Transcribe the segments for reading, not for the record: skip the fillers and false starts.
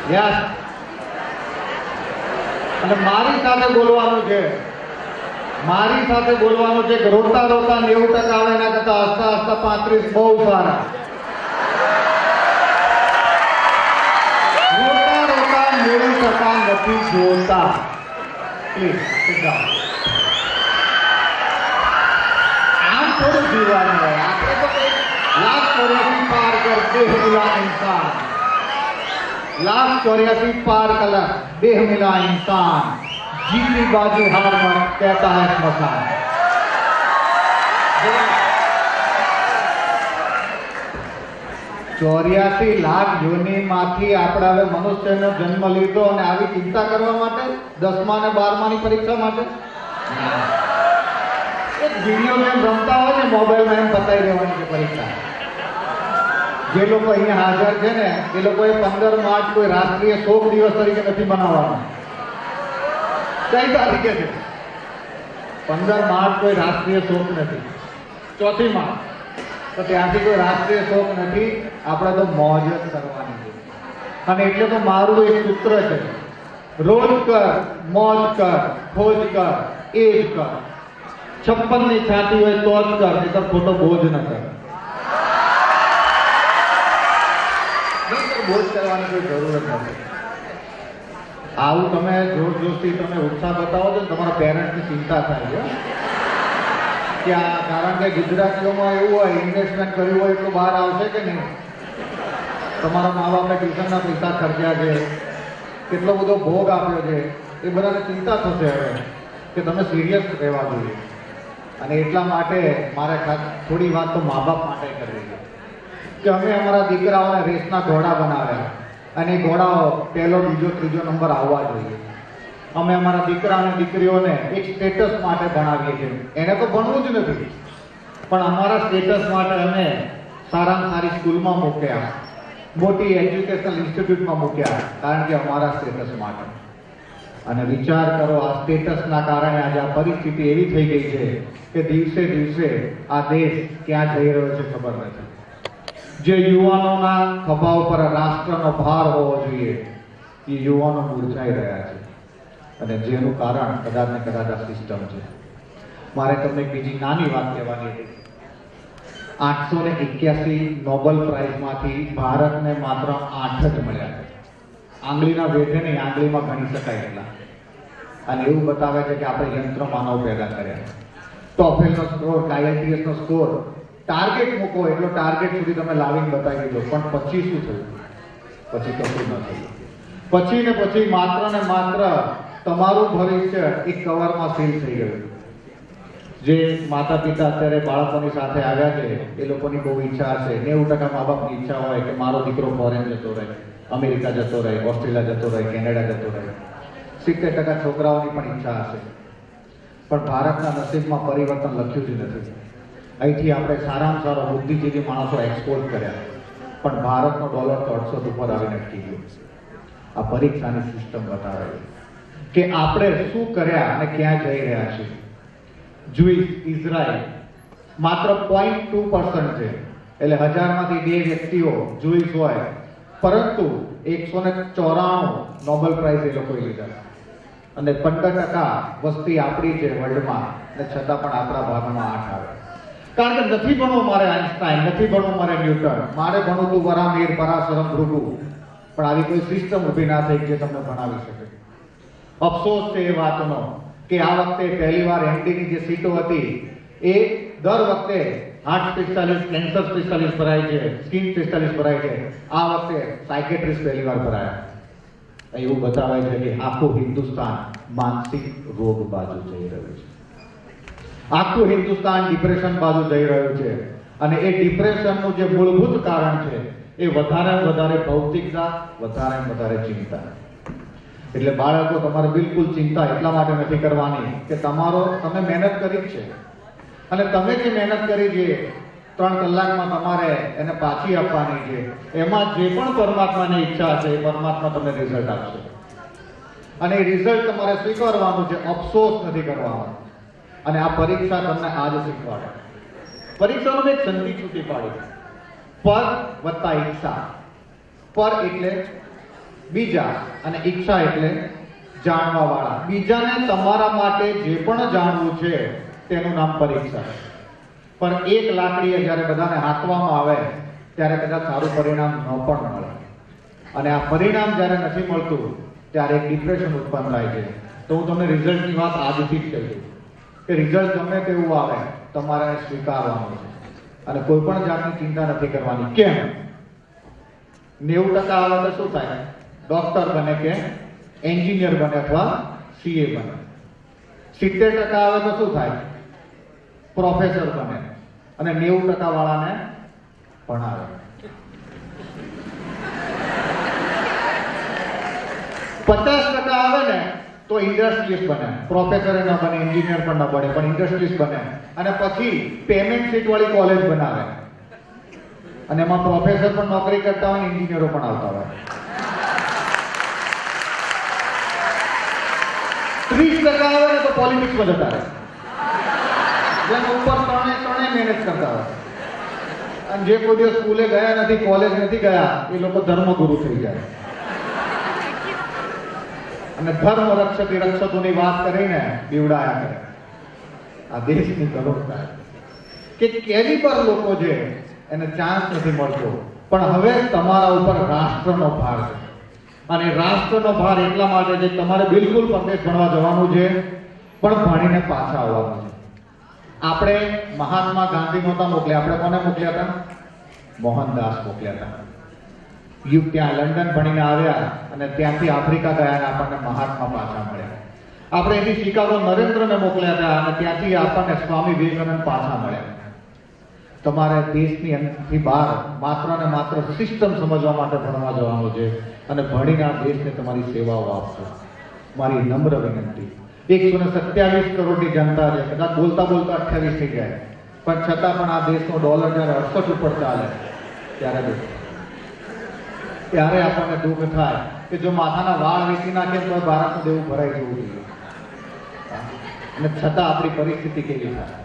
Yes. અને મારી સાથે બોલવાનું છે, મારી સાથે બોલવાનું છે કે રોતા રોતા 90% આવે એના કરતા હસતા હસતા 35 બહુ સારા. રોતા રોતા 90% નથી જોતા. Please sit down. આમ થોડું જીવવાનું હોય. આપણે તો કંઈક લાખ 84 પાર કરતે મિલા इंसान, लाख 84 पार कलर देह मिला इंसान, जीती बाजू हार मत कहता है स्मशान. 84 લાખ યોનિમાંથી આપણે હવે મનુષ્યનો જન્મ લીધો અને આવી ચિંતા કરવા માટે 10મા અને 12માની પરીક્ષા માટે એક વિડીયો ગેમ રમતા હોય ને મોબાઈલમાં એમ બતાવી દેવાની છે પરીક્ષા. જે લોકો અહીંયા હાજર છે ને એ લોકોએ 15 માર્ચ કોઈ રાષ્ટ્રીય શોક દિવસ તરીકે નથી બનાવવાનો. કઈ તારીખે છે? 15 માર્ચ કોઈ રાષ્ટ્રીય શોક નથી. 4 માર્ચ તો ત્યાંથી કોઈ રાષ્ટ્રીય શોક નથી. આપણે તો મોજ જ કરવાની છે. અને એટલે તો મારું એક સૂત્ર છે, રોજ કર, મોજ કર, ખોજ કર, એ જ કર. 56ની છાતી હોય તો જ કર, નહીં તો ખોટો બોજ ન કર. બોજ કરવાની કોઈ જરૂર નથી. આવું તમે જોર જોશથી તમે ઉત્સાહ બતાવો છો તમારા પેરેન્ટ્સની ચિંતા થાય છે કે કારણ કે ગુજરાતીઓમાં એવું હોય ઇન્વેસ્ટમેન્ટ કર્યું હોય એટલું બહાર આવશે કે નહીં. તમારા મા બાપે ટ્યુશનના પૈસા ખર્ચ્યા છે, કેટલો બધો ભોગ આપ્યો છે, એ બધાને ચિંતા થશે હવે કે તમે સિરિયસ રહેવા જોઈએ. અને એટલા માટે મારે થોડી વાત તો મા બાપ માટે કરવી છે કે અમે અમારા દીકરાઓને રેસના ઘોડા બનાવ્યા અને એ ઘોડાઓ પહેલો, બીજો, ત્રીજો નંબર આવવા જોઈએ. અમે અમારા દીકરા અને દીકરીઓને એક સ્ટેટસ માટે ભણાવીએ છીએ. એને તો ભણવું જ નથી, પણ અમારા સ્ટેટસ માટે અમે સારામાં સારી સ્કૂલમાં મૂક્યા, મોટી એજ્યુકેશનલ ઇન્સ્ટિટ્યૂટમાં મૂક્યા, કારણ કે અમારા સ્ટેટસ માટે. અને વિચાર કરો, આ સ્ટેટસના કારણે આજે આ પરિસ્થિતિ એવી થઈ ગઈ છે કે દિવસે દિવસે આ દેશ ક્યાં જઈ રહ્યો છે ખબર નથી. જે યુવાનોના ખભા ઉપર રાષ્ટ્રનો ભાર હોવો જોઈએ એ યુવાનો મૂર્છાઈ રહ્યા છે. અને જેનું કારણ કદાચ ને કદાચ આ સિસ્ટમ છે. મારે તમને બીજી નાની વાત કહેવાની હતી. 881 નોબેલ પ્રાઇઝમાંથી ભારતને માત્ર 8 જ મળ્યા છે. આંગળીના વેઢે નહીં, આંગળીમાં ગણી શકાય એટલા. અને એવું બતાવે છે કે આપણે યંત્ર માનવ પેદા કર્યા. ટોફેલનો સ્કોર, આઈએલટીએસનો સ્કોર, ટાર્ગેટ મૂકો એટલો ટાર્ગેટ સુધી તમે લાવીને બતાવી દીધો, પણ પછી શું થયું? પછી કશું ન થયું. પછી ને પછી માત્ર ને માત્ર તમારું ભવિષ્ય એક કવરમાં સીલ થઈ ગયું. જે માતા પિતા અત્યારે બાળકોની સાથે આવ્યા છે એ લોકોની બહુ ઈચ્છા છે, 90% મા બાપની ઈચ્છા હોય કે મારો દીકરો ફોરેન જતો રહે, અમેરિકા જતો રહે, ઓસ્ટ્રેલિયા જતો રહે, કેનેડા જતો રહે. 70% છોકરાઓની પણ ઈચ્છા હશે. પણ ભારતના નસીબમાં પરિવર્તન લખ્યું જ નથી. અહીંથી આપણે સારામાં સારો બુદ્ધિજીવી માણસો એક્સપોર્ટ કર્યા, પણ ભારતનો ડોલર તો 68 ઉપર આવીને અટકી ગયો. આ પરીક્ષાની સિસ્ટમ બતાવે કે આપણે શું કર્યા અને ક્યાં જઈ રહ્યા છીએ. જુઈસ ઇઝરાયલ માત્ર 0.2% છે, એટલે 1000માંથી 2 વ્યક્તિઓ જુઈસ હોય, પરંતુ 194 નોબેલ પ્રાઇઝ એ લોકોએ લીધા. અને 15% વસ્તી આપણી છે વર્લ્ડમાં, અને છતાં પણ આપણા ભાગમાં 8 આવે. કારણ કે નથી ભણવું મારે આઈન્સ્ટાઈન, નથી ભણવું મારે ન્યૂટન, મારે ભણવું તું વરામીર, પરાશરમ, ભૃગુ, પણ આવી કોઈ સિસ્ટમ ઊભી ના થઈ જે તમને ભણાવી શકે. અફસોસ છે એ વાતનો કે આ વખતે પહેલીવાર એમડીની જે સીટો હતી એ દર વખતે હાર્ટ સ્પેશિયાલિસ્ટ, કેન્સર સ્પેશિયાલિસ્ટ ભરાય છે, સ્કિન સ્પેશિયાલિસ્ટ ભરાય છે. આ વખતે સાયકેટ્રિસ્ટ પહેલીવાર ભરાયા. એવું બતાવે છે કે આખું હિન્દુસ્તાન માનસિક રોગ બાજુ જઈ રહ્યું છે. આખું હિન્દુસ્તાન ડિપ્રેશન બાજુ જઈ રહ્યું છે. અને એ ડિપ્રેશનનું જે મૂળભૂત કારણ છે એ વધારે વધારે ભૌતિકતા, વધારે ચિંતા. એટલે બાળકો તમારે બિલકુલ ચિંતા એટલા માટે નથી કરવાની કે તમે મહેનત કરી છે, અને તમે જે મહેનત કરી છે 3 કલાકમાં તમારે એને પાછી આપવાની છે. એમાં જે પણ પરમાત્માની ઈચ્છા છે એ પરમાત્મા તમને રિઝલ્ટ આપશે. અને એ રિઝલ્ટ તમારે સ્વીકારવાનું છે, અફસોસ નથી કરવાનો. અને આ પરીક્ષા તમને આજ શીખવાડે. પરીક્ષાનો એક સંધિ છૂટી પાડી, પર વત્તા ઈચ્છા. પર એટલે બીજા, અને ઈચ્છા એટલે જાણવા વાળા. બીજાને તમારા માટે જે પણ જાણવું છે તેનું નામ પરીક્ષા. પણ એક લાકડીએ જ્યારે બધાને હાંકવામાં આવે ત્યારે કદાચ સારું પરિણામ ન પણ મળે, અને આ પરિણામ જ્યારે નથી મળતું ત્યારે એક ડિપ્રેશન ઉત્પન્ન થાય છે. તો હું તમને રિઝલ્ટની વાત આજથી જ કહી દઉં કે રિઝલ્ટ ગમે તેવું આવે તમારે સ્વીકારવાનું છે અને કોઈ પણ જાતની ચિંતા નથી કરવાની. કેમ? 90% આવે તો શું થાય? ડોક્ટર બને કે એન્જિનિયર બને અથવા સીએ બને. 70% આવે તો શું થાય? પ્રોફેસર બને. અને 90% વાળાને ભણાવે. 50% આવે ને તો ઇન્ડસ્ટ્રીઝ બને. પ્રોફેસર ન બને, એન્જિનિયર પણ ન બને, પણ ઇન્ડસ્ટ્રીઝ બને. અને પછી પેમેન્ટ સીટ વાળી કોલેજ બનાવે અને એમાં પ્રોફેસર પણ નોકરી કરતા હોય, એન્જિનિયરો પણ આવતા હોય. 30% આવે ને તો પોલિટિક્સમાં જતા રહે, જેમ ઉપર ત્રણે મહેનત કરતા હોય. અને જે કોઈ દિવસ સ્કૂલે ગયા નથી, કોલેજ નથી ગયા, એ લોકો ધર્મગુરુ થઈ જાય અને ધર્મ રક્ષતી રક્ષકોની વાત કરીને બીવડાયા કરે. આ દેશની કરોડતા કે કેલિબર લોકો છે એને ચાન્સ નથી મળતો. પણ હવે તમારા ઉપર રાષ્ટ્રનો ભાર છે, અને રાષ્ટ્રનો ભાર એટલા માટે છે તમારે બિલકુલ પરદેશ ભણવા જવાનું છે, પણ ભણીને પાછા આવવાનું છે. આપણે મહાત્મા ગાંધી નહોતા મોકલ્યા, આપણે કોને મોકલ્યા હતા? મોહનદાસ મોકલ્યા હતા. ત્યાં લંડન ભણીને આવ્યા અને ત્યાંથી આફ્રિકા ગયા અને આપણને મહાત્મા પાછા મળ્યા. આપણે એથી શિકાગો નરેન્દ્રને મોકલ્યા હતા અને ત્યાંથી આપણને સ્વામી વિવેકાનંદ પાછા મળ્યા. તમારે દેશની અંદરથી બહાર માત્ર ને માત્ર સિસ્ટમ સમજવા માટે ભણવા જવાનું છે અને ભણીને આ દેશને તમારી સેવાઓ આપશો. મારી નમ્ર વિનંતી. 127 કરોડની જનતા છે, કદાચ બોલતા બોલતા 28 થઈ જાય, પણ છતાં પણ આ દેશનો ડોલર જ્યારે 68 ઉપર ચાલે ત્યારે આપણને દુઃખ થાય કે જો માથાના વાળ વેચી નાખે તો ભારતનું દેવું ભરાઈ જવું જોઈએ. અને છતાં આપણી પરિસ્થિતિ કેવી થાય.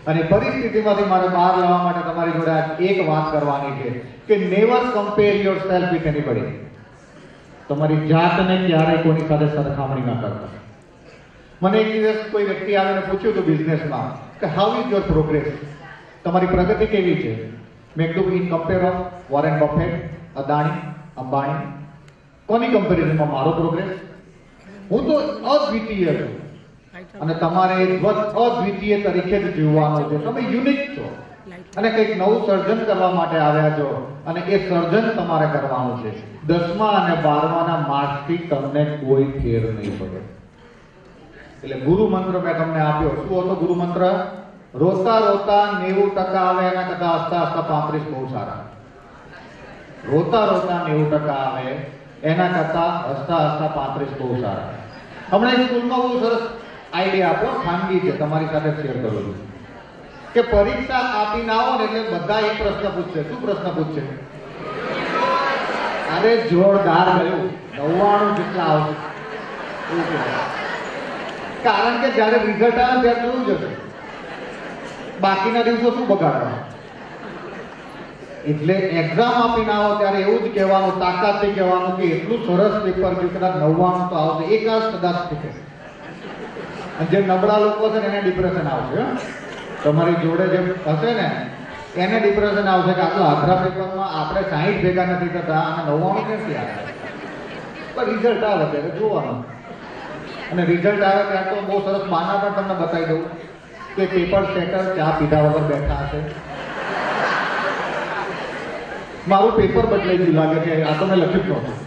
અને પરિસ્થિતિમાંથી મારે બહાર લાવવા માટે તમારી જોડે એક વાત કરવાની છે કે never compare your self with anybody. તમારી જાતને ક્યારેય કોઈની સાથે સરખામણી ન કરતા. મને એક દિવસ કોઈ વ્યક્તિ આવીને પૂછ્યું હતું બિઝનેસમાં કે હાઉ ઇઝ યોર પ્રોગ્રેસ, તમારી પ્રગતિ કેવી છે? મેં કીધું in compare of Warren buffet, Adani, Ambani, કોની કમ્પેરિઝનમાં મારો પ્રોગ્રેસ? હું તો અદ્વિતીય છું અને તમારે અદ્વિતીય તરીકે જ જીવવાનું છે. તમે યુનિક છો અને કંઈક નવું સર્જન કરવા માટે આવ્યા છો અને એ સર્જન તમારે કરવાનું છે. 10મા અને 12માના માર્ક્સથી તમને કોઈ ફેર નહીં પડે. એટલે ગુરુ મંત્ર મેં તમને આપ્યો. શું હતો ગુરુ મંત્ર? રોતા રોતા 90% આવે એના કરતા હસતા હસતા 35 બહુ સારા. રોતા રોતા 90% આવે એના કરતા હસતા હસતા 35 બહુ સારા. હમણાં સ્કૂલમાં બહુ સરસ આઈડિયા આપો, ખાનગી છે, તમારી સાથે શેર કરું છું કે પરીક્ષા આપીને આવો ને એટલે બધા એક પ્રશ્ન પૂછશે. શું પ્રશ્ન પૂછશે? અરે જોરદાર ગયું, 99 જેટલા આવશે. કારણ કે જ્યારે રિઝલ્ટ આવે ત્યારે જોયું જશે, બાકીના દિવસો શું બગાડવા. એટલે એક્ઝામ આપીને આવો ત્યારે એવું જ કહેવાનું, તાકાતથી કહેવાનું કે એટલું સરસ પેપર ગયું, કદાચ 99 તો આવશે, એકાદ કદાચ થશે. અને જે નબળા લોકો છે ને એને ડિપ્રેશન આવશે. તમારી જોડે જે હશે ને એને ડિપ્રેશન આવશે કે આટલા આખરા પેપરમાં આપણે 60 ભેગા નથી થતા અને 99 ક્યાંથી આવે. પણ રિઝલ્ટ આવે ત્યારે જોવાનું. અને રિઝલ્ટ આવે ત્યારે તો બહુ સરસ બાના પણ તમને બતાવી દઉં કે પેપર સેટર ચા પીધા વગર બેઠા હશે. મારું પેપર બદલાઈ ગયું લાગે છે, આ તો મેં લખ્યું જ નહોતું.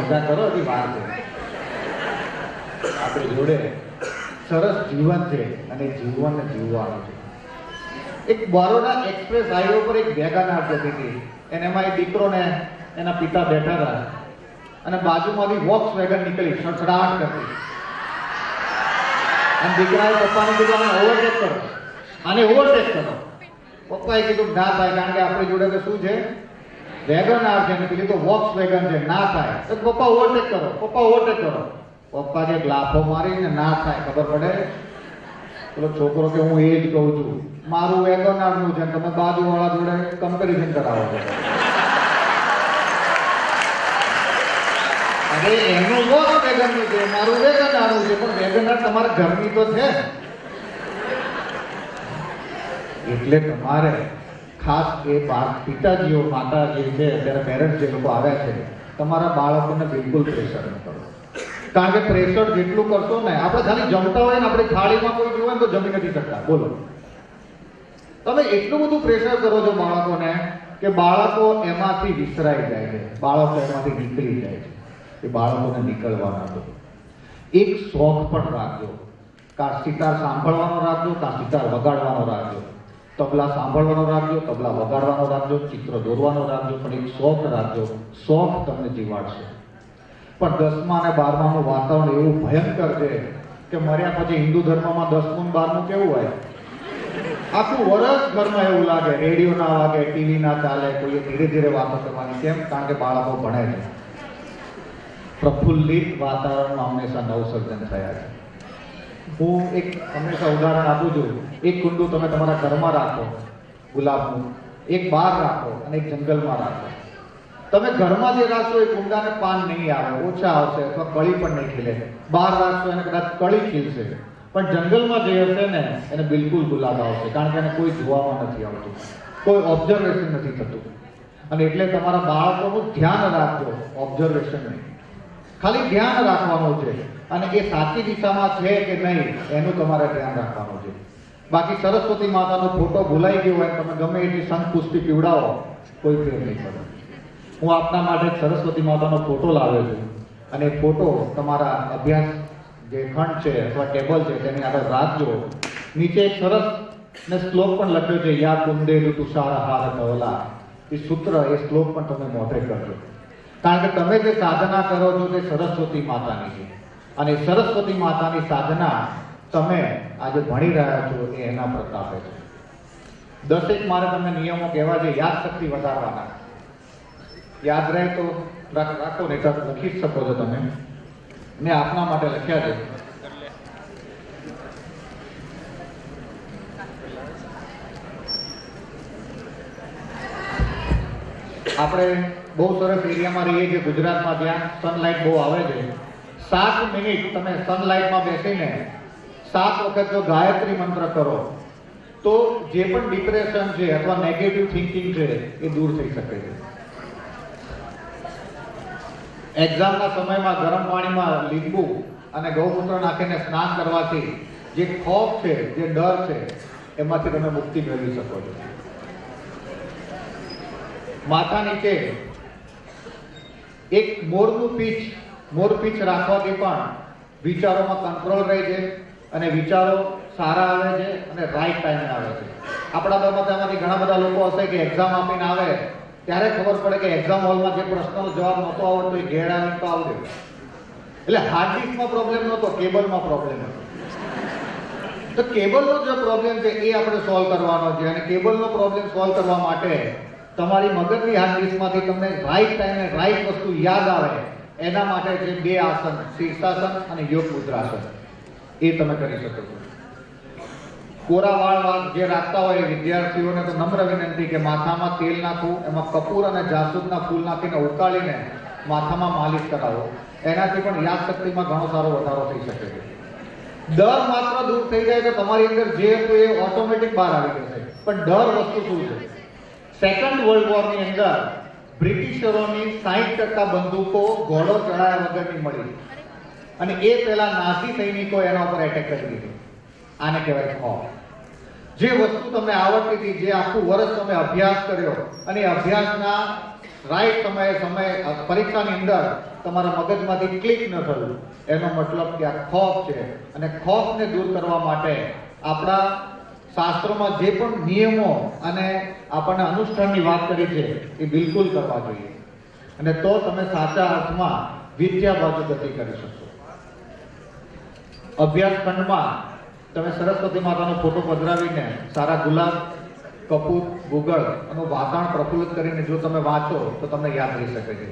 મજા કરો, હજી વાર છે. આપણી જોડે સરસ જીવન છે અને જીવનને જીવવાનું છે. એક બરોડા એક્સપ્રેસ હાઈવે પર એક વેગનાર જતી હતી અને એમાં એક દીકરો ને એના પિતા બેઠા હતા અને બાજુમાંથી વોક્સ વેગન નીકળી સડસડાટ કરતી અને દીકરાએ પપ્પાને કીધું આને ઓવરટેક કરો, આને ઓવરટેક કરો. પપ્પાએ કીધું ના થાય, કારણ કે આપણી જોડે તો શું છે? વેગનાર છે. પેલી તો વોક્સ વેગન છે, ના થાય. તો પપ્પા ઓવરટેક કરો, પપ્પા ઓવરટેક કરો. પપ્પા જે લાફો મારીને ના થાય, ખબર પડે? પેલો છોકરો કે હું એ જ કહું છું, મારું વેગનારનું છે, તમે બાજુવાળા જોડે કમ્પેરિઝન કરાવો છો. વેગનનું છે, મારું વેગન આનું છે, પણ વેગન તમારા ઘરની તો છે. એટલે તમારે ખાસ એ પિતાજીઓ માતા જે છે અત્યારે પેરેન્ટ્સ જે લોકો આવ્યા છે, તમારા બાળકોને બિલકુલ પ્રેશર ન કરો. કારણ કે પ્રેશર જેટલું કરશો ને, આપણે ખાલી જમતા હોય ને આપણી થાળીમાં કોઈ જોવે ને તો જમી નથી શકતા. બોલો, તમે એટલું બધું પ્રેશર કરો છો બાળકોને કે બાળકો એમાંથી વિસરાઈ જાય છે, બાળકો એમાંથી નીકળી જાય છે. એ બાળકોને નીકળવાના દો. એક શોખ પણ રાખજો, કાં સિતાર સાંભળવાનો રાખજો, કાં સિતાર વગાડવાનો રાખજો, તબલા સાંભળવાનો રાખજો, તબલા વગાડવાનો રાખજો, ચિત્ર દોરવાનો રાખજો, પણ એક શોખ રાખજો. શોખ તમને જીવાડશે. પણ 10મા અને 12માનું વાતાવરણ એવું ભયંકર છે કે મર્યા પછી હિન્દુ ધર્મમાં 10મું 12મું કેવું હોય, આખું વર્ષ ઘરમાં એવું લાગે, રેડિયો ના વાગે, ટીવી ના ચાલે, કોઈએ ધીરે ધીરે વાતો કરવાની. કેમ? કારણ કે બાળકો ભણે છે. પ્રફુલ્લિત વાતાવરણમાં હંમેશા નવસર્જન થયા છે. હું એક હંમેશા ઉદાહરણ આપું છું. એક કુંડું તમે તમારા ઘરમાં રાખો ગુલાબનું, એક બહાર રાખો અને એક જંગલમાં રાખો. તમે ઘરમાં જે રાખશો એ કુંડાને પાન નહીં આવે, ઓછા આવશે, અથવા કળી પણ નહીં ખીલે. બહાર રાખશો એને કદાચ કળી ખીલશે, પણ જંગલમાં જે હશે ને એને બિલકુલ ગુલાબ આવશે. કારણ કે એને કોઈ જોવામાં નથી આવતું, કોઈ ઓબ્ઝર્વેશન નથી થતું. અને એટલે તમારા બાળકોનું ધ્યાન રાખજો, ઓબ્ઝર્વેશન નહીં, ખાલી ધ્યાન રાખવાનું છે. અને એ સાચી દિશામાં છે કે નહીં એનું તમારે ધ્યાન રાખવાનું છે. બાકી સરસ્વતી માતાનો ફોટો ભૂલાઈ ગયો હોય, તમે ગમે એટલી સંત પુષ્ટિ પીવડાવો, કોઈ ફેર નહીં પડે. હું આપના માટે સરસ્વતી માતાનો ફોટો લાવ્યો છું, અને એ ફોટો તમારા અભ્યાસ જે ખંડ છે અથવા ટેબલ છે તેની આગળ રાખજો. નીચે એક સરસ ને શ્લોક પણ લખ્યો છે, યા કુંદેરુ તુષાર હાર ધવલા. એ સૂત્ર, એ શ્લોક પણ તમે મોઢે કરજો. કારણ કે તમે જે સાધના કરો છો તે સરસ્વતી માતાની છે, અને સરસ્વતી માતાની સાધના તમે આજે ભણી રહ્યા છો એ એના પ્રતાપે છે. 10 મારે તમને નિયમો કહેવા છે યાદ શક્તિ વધારવાના. યાદ રહે તો રાખો, ને લખી જ શકો છો તમે. મેં આપના માટે લખ્યા છે. આપણે બહુ સરસ એરિયામાં રહીએ છીએ ગુજરાતમાં, ત્યાં સનલાઇટ બહુ આવે છે. 7 મિનિટ તમે સનલાઇટમાં બેસીને 7 વખત જો ગાયત્રી મંત્ર કરો તો જે પણ ડિપ્રેશન છે અથવા નેગેટિવ થિંકિંગ છે એ દૂર થઈ શકે છે. એક્ઝામના સમયમાં ગરમ પાણીમાં લીંબુ અને ગૌમૂત્ર નાખીને સ્નાન કરવાથી જે ખોફ છે, જે ડર છે, એમાંથી તમે મુક્તિ મેળવી શકો છો. માથા નીચે એક મોર પીચ રાખવાથી પણ વિચારોમાં કંટ્રોલ રહે છે અને વિચારો સારા આવે છે અને રાઈટ ટાઈમે આવે છે. આપણા બધામાંથી ઘણા બધા લોકો હશે કે એક્ઝામ આપીને આવે ત્યારે ખબર પડે કે એક્ઝામ હોલમાં જે પ્રશ્નનો જવાબ નહોતો આવડતો એ ઘેર આવીને તો આવડે. એટલે હાર્ડ ડિસ્કમાં પ્રોબ્લેમ નહોતો, કેબલમાં પ્રોબ્લેમ હતો. તો કેબલનો જે પ્રોબ્લેમ છે એ આપણે સોલ્વ કરવાનો છે, અને કેબલનો પ્રોબ્લેમ સોલ્વ કરવા માટે તમારી મગજની હાર્ડ ડિસ્કમાંથી તમને રાઈટ ટાઈમે રાઈટ વસ્તુ યાદ આવે એના માટે જે 2 આસન, શીર્ષાસન અને યોગ મુદ્રાસન, એ તમે કરી શકો છો. કોરા વાળ જે રાખતા હોય વિદ્યાર્થીઓને તો નમ્ર વિનંતી કે માથામાં તેલ નાખવું, એમાં કપૂર અને જાસૂદના ફૂલ નાખીને ઉકાળીને માથામાં માલિશ કરાવો. એનાથી પણ યાદશક્તિમાં ઘણો સારો વધારો થઈ શકે છે. ડર માત્ર દૂર થઈ જાય તો તમારી અંદર જે હતું એ ઓટોમેટિક બહાર આવી જશે. પણ ડર વસ્તુ શું છે? સેકન્ડ વર્લ્ડ વોરની અંદર બ્રિટિશરોની 60% બંદૂકો ઘોડો ચડાયા વગરની મળી, અને એ પહેલા નાઝી સૈનિકો એના ઉપર એટેક કરી દીધો. આને કહેવાય ખોફ. જે વસ્તુ તમને આવડતી હતી, જે આખું વર્ષ તમે અભ્યાસ કર્યો, અને અભ્યાસના રાઈટ સમય પરીક્ષાની અંદર તમારા મગજમાંથી ક્લિક ન થયું, એનો મતલબ કે આ ખોફ છે. અને ખોફને દૂર કરવા માટે આપણા શાસ્ત્રોમાં જે પણ નિયમો અને આપણને અનુષ્ઠાનની વાત કરી છે એ બિલકુલ કરવા જોઈએ, અને તો તમે સાચા અર્થમાં વિદ્યા બાજુ ગતિ કરી શકશો. અભ્યાસ ખંડમાં તમે સરસ્વતી માતાનો ફોટો પધરાવીને સારા ગુલાબ, કપૂર, ગુગળ એનું વાતાવરણ પ્રફુલ્લિત કરીને જો તમે વાંચો તો તમને યાદ રહી શકે છે.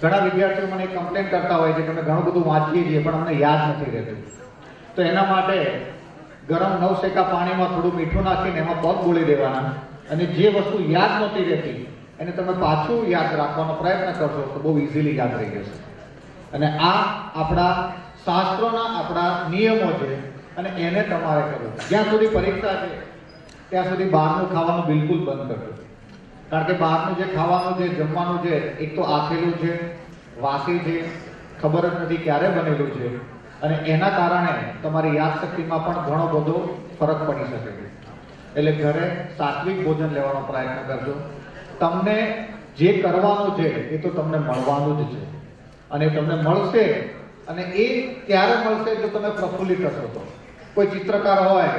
ઘણા વિદ્યાર્થીઓ મને કમ્પ્લેન કરતા હોય છે કે અમે ઘણું બધું વાંચીએ છીએ પણ અમને યાદ નથી રહેતું. તો એના માટે ગરમ નવશેકા પાણીમાં થોડું મીઠું નાખીને એમાં પગ બોળી દેવાના, અને જે વસ્તુ યાદ નહોતી રહેતી એને તમે પાછું યાદ રાખવાનો પ્રયત્ન કરશો તો બહુ ઇઝીલી યાદ રહી જશે. અને આ આપણા શાસ્ત્રોના આપણા નિયમો છે અને એને તમારે કરવું. જ્યાં સુધી પરીક્ષા છે ત્યાં સુધી બહારનું ખાવાનું બિલકુલ બંધ કરજો. કારણ કે બહારનું જે ખાવાનું છે, જમવાનું છે, એક તો આથેલું છે, વાસી છે, ખબર જ નથી ક્યારે બનેલું છે, અને એના કારણે તમારી યાદશક્તિમાં પણ ઘણો બધો ફરક પડી શકે છે. એટલે ઘરે સાત્વિક ભોજન લેવાનો પ્રયત્ન કરજો. તમને જે કરવાનું છે એ તો તમને મળવાનું જ છે, અને તમને મળશે. અને એ ક્યારે મળશે જો તમે પ્રફુલ્લિત હશો તો. કોઈ ચિત્રકાર હોય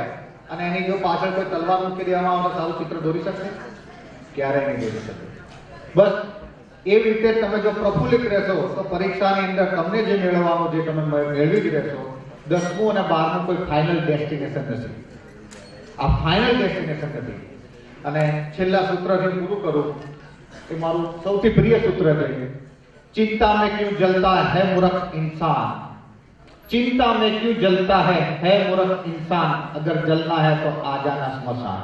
અને એની જો પાછળ કોઈ તલવાર મૂકી દેવામાં આવે તો સારું ચિત્ર દોરી શકશે? ક્યારેય નહીં દોરી શકે. બસ એવી રીતે તમે જો પ્રફુલ્લિત રહેશો તો પરીક્ષાની અંદર તમને જે મેળવવાનું છે તમે મેળવી જ રહેશો. 10મું અને 12મું કોઈ ફાઇનલ ડેસ્ટિનેશન નથી. આ ફાઇનલ ડેસ્ટિનેશન નથી. અને છેલ્લા સૂત્રથી પૂરું કરું. એ મારું સૌથી પ્રિય સૂત્ર છે. चिंता में क्यों जलता है मूर्ख इंसान, चिंता में क्यों जलता है मूर्ख इंसान, अगर जलना है तो आ जाना स्मशान.